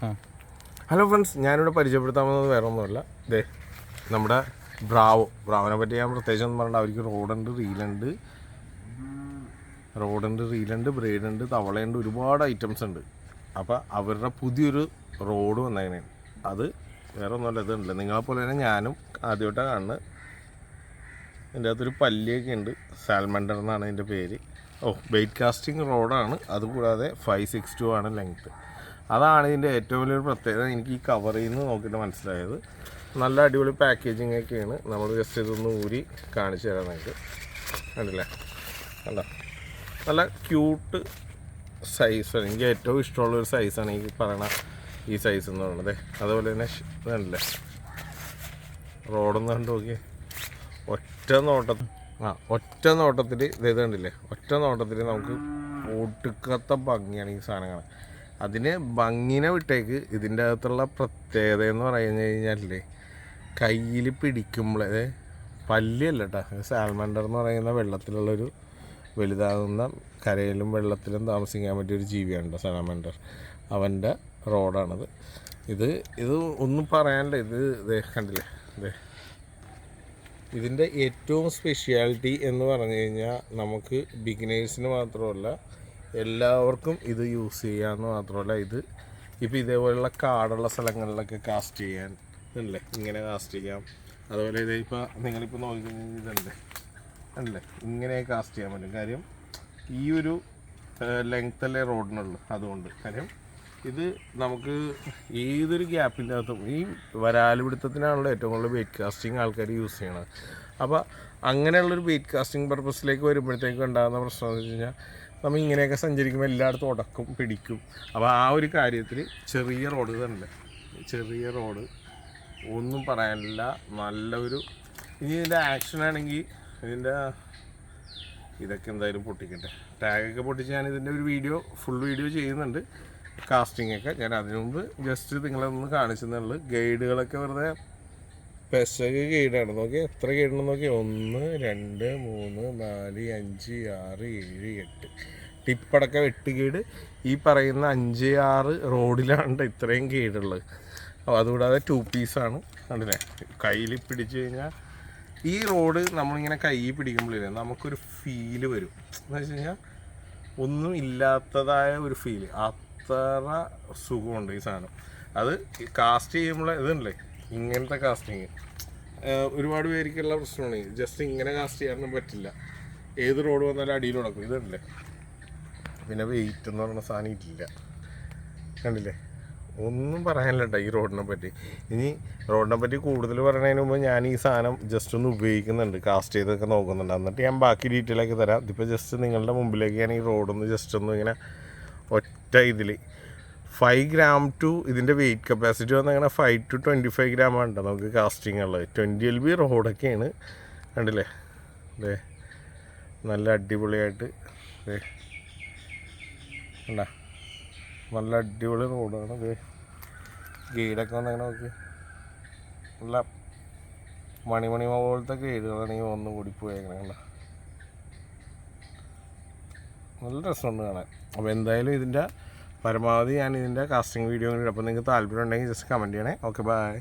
Hello friends, ഞാനിവിടെ പരിചയപ്പെടുത്താൻ വന്നത് വേറെ ഒന്നുമല്ല. ഇതേ നമ്മുടെ ബ്രാവോനെ പറ്റി ഞാൻ പ്രത്യേകിച്ച് ഒന്നും പറഞ്ഞിട്ട് അവർക്ക് റോഡുണ്ട്, റീലുണ്ട്, ബ്രേഡുണ്ട്, തവളയുണ്ട്, ഒരുപാട് ഐറ്റംസ് ഉണ്ട്. അപ്പോൾ അവരുടെ പുതിയൊരു റോഡ് വന്നതിനാണ്. അത് വേറെ ഒന്നുമല്ല, ഇതുണ്ട്. നിങ്ങളെപ്പോലെ തന്നെ ഞാനും ആദ്യമായിട്ടാണ് കാണുന്നത്. ഇതിൻ്റെ അകത്തൊരു പല്ലിയൊക്കെ ഉണ്ട്. സാൽമണ്ടർ എന്നാണ് ഇതിൻ്റെ പേര്. ബെയ്റ്റ് കാസ്റ്റിംഗ് റോഡാണ്. അതുകൂടാതെ 562 ആണ് ലെങ്ത്ത്. അതാണ് ഇതിൻ്റെ ഏറ്റവും വലിയൊരു പ്രത്യേകത. എനിക്ക് ഈ കവറിൽ നിന്ന് നോക്കിയിട്ട് മനസ്സിലായത്. നല്ല അടിപൊളി പാക്കേജിങ് ഒക്കെയാണ്. നമ്മൾ ജസ്റ്റ് ഇതൊന്ന് ഊരി കാണിച്ചു തരാം നിങ്ങൾക്ക്. കണ്ടില്ലേ, കണ്ടോ, നല്ല ക്യൂട്ട് സൈസാണ്. എനിക്ക് ഏറ്റവും ഇഷ്ടമുള്ളൊരു സൈസാണ് ഈ പറയണ ഈ സൈസ് എന്ന് പറയുന്നത്. അതുപോലെ തന്നെ ഇതല്ലേ റോഡൊന്നും കണ്ടു നോക്കി. ഒറ്റ നോട്ടത്തിൽ ഇത് കണ്ടില്ലേ, ഒറ്റ നോട്ടത്തിൽ നമുക്ക് ഒടുക്കത്തെ ഭംഗിയാണ് ഈ സാധനങ്ങൾ. അതിന് ഭംഗിനെ വിട്ടേക്ക്, ഇതിൻ്റെ അകത്തുള്ള പ്രത്യേകത എന്ന് പറഞ്ഞു കഴിഞ്ഞാലേ, കയ്യിൽ പിടിക്കുമ്പോഴേ പല്ലിയല്ല കേട്ടോ. സാൽമണ്ടർ എന്ന് പറയുന്ന വെള്ളത്തിലുള്ളൊരു വലുതാകുന്ന കരയിലും വെള്ളത്തിലും താമസിക്കാൻ പറ്റിയൊരു ജീവിയാണ് കേട്ടോ സാൽമണ്ടർ. അവൻ്റെ റോഡാണിത്. ഇത് ഒന്നും പറയാനില്ല. ഇത് കണ്ടില്ലേ, ഇതിൻ്റെ ഏറ്റവും സ്പെഷ്യാലിറ്റി എന്ന് പറഞ്ഞു കഴിഞ്ഞാൽ നമുക്ക് ബിഗിനേഴ്സിന് മാത്രമല്ല എല്ലാവർക്കും ഇത് യൂസ് ചെയ്യാമെന്ന് മാത്രമല്ല, ഇത് ഇപ്പോൾ ഇതേപോലെയുള്ള കാടുള്ള സ്ഥലങ്ങളിലൊക്കെ കാസ്റ്റ് ചെയ്യാൻ ഇതല്ലേ, ഇങ്ങനെ കാസ്റ്റ് ചെയ്യാം. അതുപോലെ ഇത് ഇപ്പോൾ നിങ്ങളിപ്പോൾ നോക്കിക്കഴിഞ്ഞാൽ ഇതല്ലേ അല്ലേ, ഇങ്ങനെ കാസ്റ്റ് ചെയ്യാൻ പറ്റും. കാര്യം ഈ ഒരു ലെങ്ത്തല്ലേ റോഡിനുള്ളൂ. അതുകൊണ്ട് കാര്യം ഇത് നമുക്ക് ഏതൊരു ഗ്യാപ്പിൻ്റെ അകത്തും, ഈ വരാലുപിടുത്തത്തിനാണല്ലോ ഏറ്റവും കൂടുതൽ വെയിറ്റ് കാസ്റ്റിംഗ് ആൾക്കാർ യൂസ് ചെയ്യണത്. അപ്പോൾ അങ്ങനെയുള്ളൊരു വെയിറ്റ് കാസ്റ്റിംഗ് പർപ്പസിലേക്ക് വരുമ്പോഴത്തേക്കും ഉണ്ടാകുന്ന പ്രശ്നം എന്ന് വെച്ച് കഴിഞ്ഞാൽ, നമ്മൾ ഇങ്ങനെയൊക്കെ സഞ്ചരിക്കുമ്പോൾ എല്ലായിടത്തും ഉടക്കും പിടിക്കും. അപ്പോൾ ആ ഒരു കാര്യത്തിൽ ചെറിയ റോഡ് തന്നെ, ചെറിയ റോഡ് ഒന്നും പറയാനില്ല. നല്ലൊരു ഇനി ഇതിൻ്റെ ആക്ഷനാണെങ്കിൽ ഇതൊക്കെ എന്തായാലും പൊട്ടിക്കട്ടെ. ടാഗൊക്കെ പൊട്ടിച്ച് ഞാൻ ഇതിൻ്റെ ഒരു ഫുൾ വീഡിയോ ചെയ്യുന്നുണ്ട്, കാസ്റ്റിംഗ് ഒക്കെ. ഞാൻ അതിനു മുമ്പ് ജസ്റ്റ് നിങ്ങളൊന്ന് കാണിച്ചെന്നുള്ളൂ. ഗൈഡുകളൊക്കെ വെറുതെ പെസക ഗൈഡാണ്. നോക്കി എത്ര ഗൈഡുണ്ടെന്ന് നോക്കി. 1 2 3 4 5 6 7 8 ടിപ്പടക്കം 8 ഗൈഡ്. ഈ പറയുന്ന 5 6 റോഡിലാണ് ഇത്രയും ഗൈഡുള്ളത്. അപ്പോൾ അതുകൂടാതെ 2 പീസാണ്. കണ്ടില്ലേ, കയ്യിൽ പിടിച്ചു കഴിഞ്ഞാൽ ഈ റോഡ് നമ്മളിങ്ങനെ കൈ പിടിക്കുമ്പോഴേ നമുക്കൊരു ഫീല് വരും. എന്ന് വെച്ച് കഴിഞ്ഞാൽ ഒന്നും ഇല്ലാത്തതായ ഒരു ഫീല്. അത്ര സുഖമുണ്ട് ഈ സാധനം. അത് കാസ്റ്റ് ചെയ്യുമ്പോൾ ഇതുണ്ടല്ലേ, ഇങ്ങനത്തെ കാസ്റ്റിങ് ഒരുപാട് പേർക്കുള്ള പ്രശ്നമാണ്. ജസ്റ്റ് ഇങ്ങനെ കാസ്റ്റ് ചെയ്യാനൊന്നും പറ്റില്ല. ഏത് റോഡ് വന്നാലും അടിയിൽ നടക്കും. ഇതല്ലേ, പിന്നെ വെയിറ്റ് എന്ന് പറയുന്ന സാധനം ഇല്ല. കണ്ടില്ലേ, ഒന്നും പറയാനില്ല കേട്ടോ ഈ റോഡിനെ പറ്റി. ഇനി റോഡിനെ പറ്റി കൂടുതൽ പറയുന്നതിന് മുമ്പ് ഞാൻ ഈ സാധനം ജസ്റ്റ് ഒന്ന് ഉപയോഗിക്കുന്നുണ്ട്, കാസ്റ്റ് ചെയ്തൊക്കെ നോക്കുന്നുണ്ട്. എന്നിട്ട് ഞാൻ ബാക്കി ഡീറ്റെയിലൊക്കെ തരാം. ഇതിപ്പോൾ ജസ്റ്റ് നിങ്ങളുടെ മുമ്പിലേക്ക് ഞാൻ ഈ റോഡൊന്ന് ജസ്റ്റ് ഒന്ന് ഇങ്ങനെ ഒറ്റ ഇതിൽ 5 gram ടു ഇതിൻ്റെ വെയിറ്റ് കപ്പാസിറ്റി വന്നങ്ങനെ 5 to 25 gram ആണ് നമുക്ക് കാസ്റ്റിംഗ് ഉള്ളത്. 20 LB റോഡൊക്കെയാണ്. കണ്ടില്ലേ, അതെ, നല്ല അടിപൊളിയായിട്ട് കണ്ടാ, നല്ല അടിപൊളി റോഡാണ്. അതെ, ഗൈഡൊക്കെ വന്നങ്ങനെ നോക്കി. നല്ല മണി പോലത്തെ ഗൈഡുകളാണ് ഈ വന്ന് കൂടിപ്പോയേക്കണേ. കണ്ട, നല്ല രസമുണ്ട് കാണാൻ. അപ്പോൾ എന്തായാലും ഇതിൻ്റെ പരമാവധി ഞാൻ ഇതിൻ്റെ കാസ്റ്റിംഗ് വീഡിയോ. അപ്പോൾ നിങ്ങൾക്ക് താല്പര്യം ഉണ്ടെങ്കിൽ ജസ്റ്റ് കമൻറ്റ് ചെയ്യണേ. Okay, by.